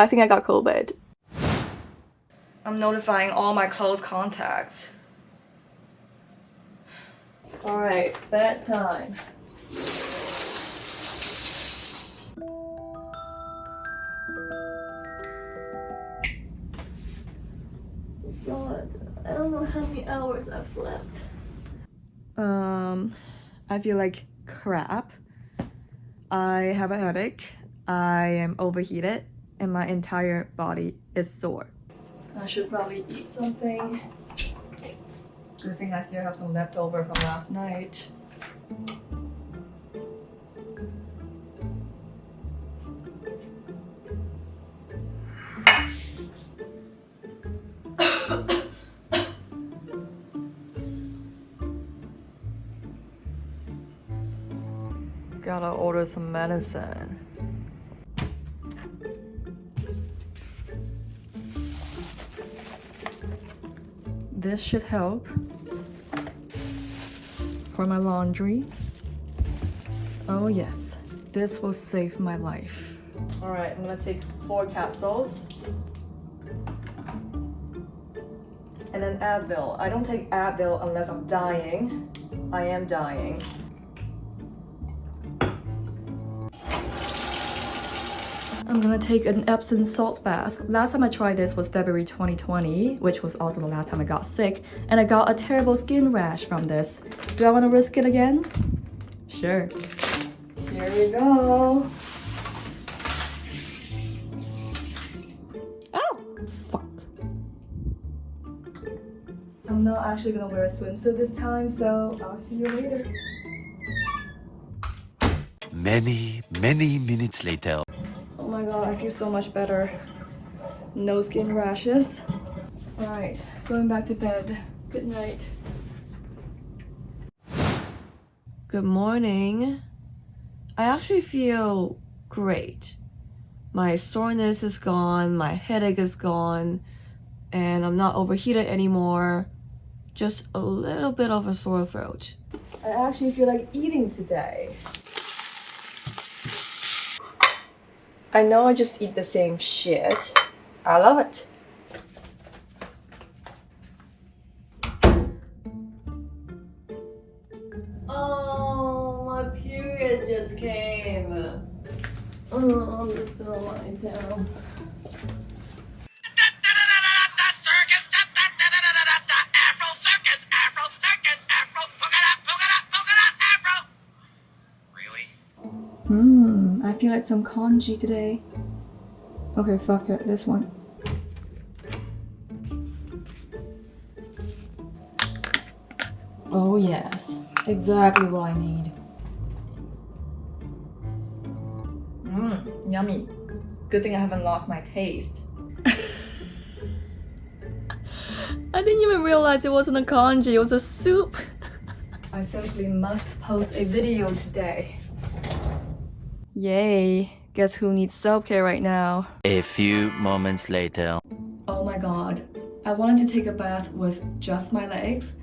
I think I got COVID. I'm notifying all my close contacts. Alright, bedtime. God, I don't know how many hours I've slept. I feel like crap. I have a headache. I am overheated and my entire body is sore. I should probably eat something. I think I still have some leftover from last night. Gotta order some medicine. This should help. For my laundry. Oh yes, this will save my life. Alright, I'm gonna take 4 capsules. And then Advil. I don't take Advil unless I'm dying. I am dying. I'm gonna take an Epsom salt bath. Last time I tried this was February 2020, which was also the last time I got sick, and I got a terrible skin rash from this. Do I want to risk it again? Sure. Here we go. Oh! Fuck. I'm not actually gonna wear a swimsuit this time, so I'll see you later. Many minutes later. Oh my god, I feel so much better. No skin rashes. Alright, going back to bed. Good night. Good morning. I actually feel great. My soreness is gone, my headache is gone, and I'm not overheated anymore. Just a little bit of a sore throat. I actually feel like eating today. I know I just eat the same shit. I love it. Oh, my period just came. Oh, I'm just gonna lie down. I feel like some congee today. Okay, fuck it, this one. Oh yes, exactly what I need. Yummy. Good thing I haven't lost my taste. I didn't even realize it wasn't a congee, it was a soup. I simply must post a video today. Yay, guess who needs self-care right now? A few moments later. Oh my god, I wanted to take a bath with just my legs.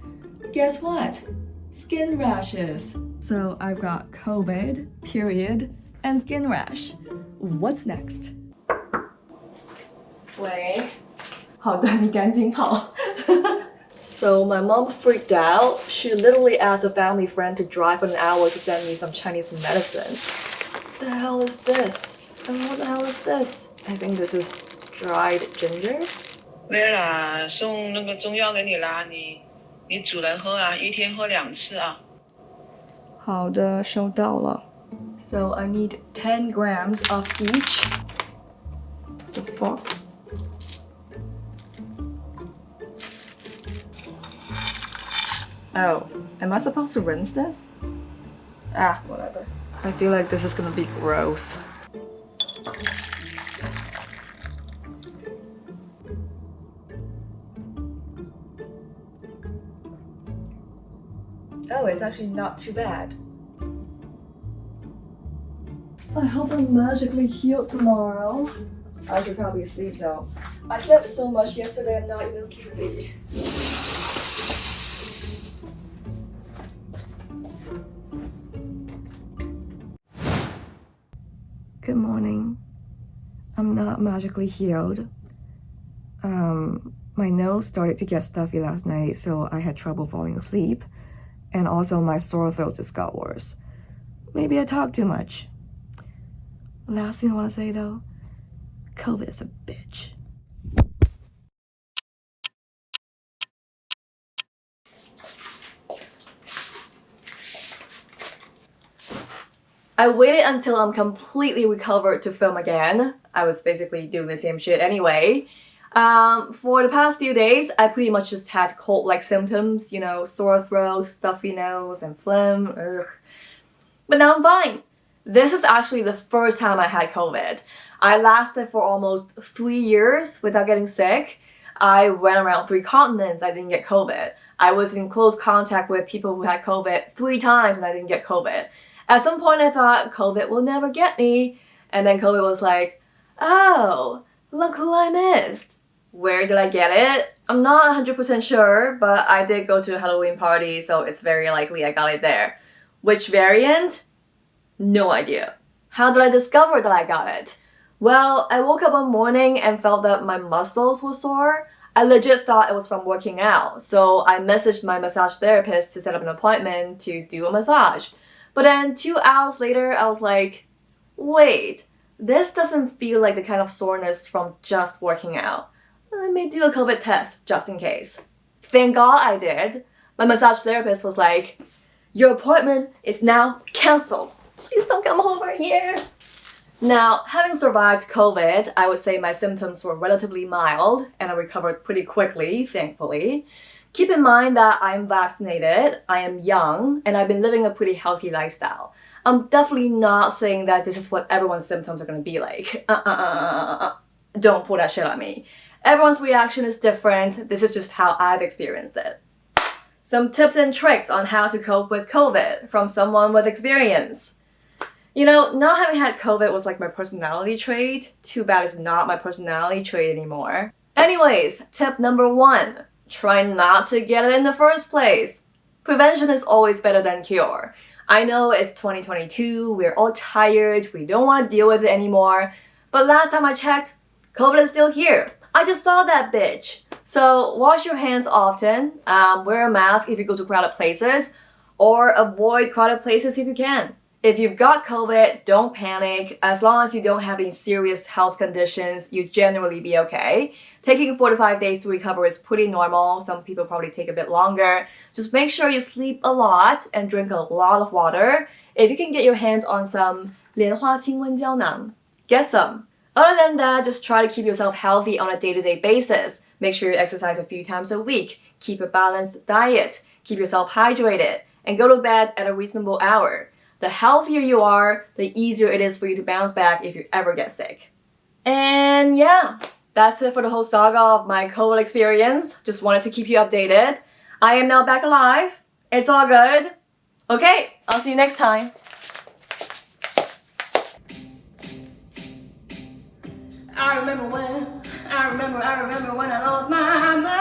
Guess what? Skin rashes. So I've got COVID, period, and skin rash. What's next? 喂，好的，你赶紧跑。So my mom freaked out. She literally asked a family friend to drive for an hour to send me some Chinese medicine. What the hell is this? And what the hell is this? I think this is dried ginger. Gloria 送那个中药给你啦，你煮来喝啊，一天喝2次啊。好的，收到了。So I need 10 grams of each. What the fuck? Oh, am I supposed to rinse this? Ah, whatever. I feel like this is gonna be gross. Oh, it's actually not too bad. I hope I'm magically healed tomorrow. I should probably sleep though. I slept so much yesterday, I'm not even sleepy. Good morning. I'm not magically healed. My nose started to get stuffy last night, so I had trouble falling asleep. And also my sore throat just got worse. Maybe I talk too much. Last thing I want to say though, COVID is a bitch. I waited until I'm completely recovered to film again. I was basically doing the same shit anyway. For the past few days, I pretty much just had cold-like symptoms, you know, sore throat, stuffy nose, and phlegm. Ugh. But now I'm fine. This is actually the first time I had COVID. I lasted for almost 3 years without getting sick. I went around 3 continents, I didn't get COVID. I was in close contact with people who had COVID 3 times and I didn't get COVID. At some point I thought COVID will never get me, and then COVID was like, oh, look who I missed. Where did I get it? I'm not 100% sure, but I did go to a Halloween party, so it's very likely I got it there. Which variant? No idea. How did I discover that I got it? Well, I woke up one morning and felt that my muscles were sore. I legit thought it was from working out, so I messaged my massage therapist to set up an appointment to do a massage. But then 2 hours later, I was like, wait, this doesn't feel like the kind of soreness from just working out. Let me do a COVID test just in case. Thank God I did. My massage therapist was like, your appointment is now cancelled. Please don't come over here. Now, having survived COVID, I would say my symptoms were relatively mild and I recovered pretty quickly, thankfully. Keep in mind that I'm vaccinated, I am young, and I've been living a pretty healthy lifestyle. I'm definitely not saying that this is what everyone's symptoms are gonna be like. Don't pull that shit on me. Everyone's reaction is different. This is just how I've experienced it. Some tips and tricks on how to cope with COVID from someone with experience. You know, not having had COVID was like my personality trait. Too bad it's not my personality trait anymore. Anyways, tip number 1. Try not to get it in the first place. Prevention is always better than cure. I know it's 2022, we're all tired, we don't want to deal with it anymore, but last time I checked, COVID is still here. I just saw that bitch. So wash your hands often, wear a mask if you go to crowded places, or avoid crowded places if you can. If you've got COVID, don't panic. As long as you don't have any serious health conditions, you generally be okay. Taking 4 to 5 days to recover is pretty normal. Some people probably take a bit longer. Just make sure you sleep a lot and drink a lot of water. If you can get your hands on some 莲花清瘟胶囊, get some. Other than that, just try to keep yourself healthy on a day-to-day basis. Make sure you exercise a few times a week. Keep a balanced diet. Keep yourself hydrated. And go to bed at a reasonable hour. The healthier you are, the easier it is for you to bounce back if you ever get sick. And yeah, that's it for the whole saga of my COVID experience. Just wanted to keep you updated. I am now back alive. It's all good. Okay, I'll see you next time. I remember when I lost my mind.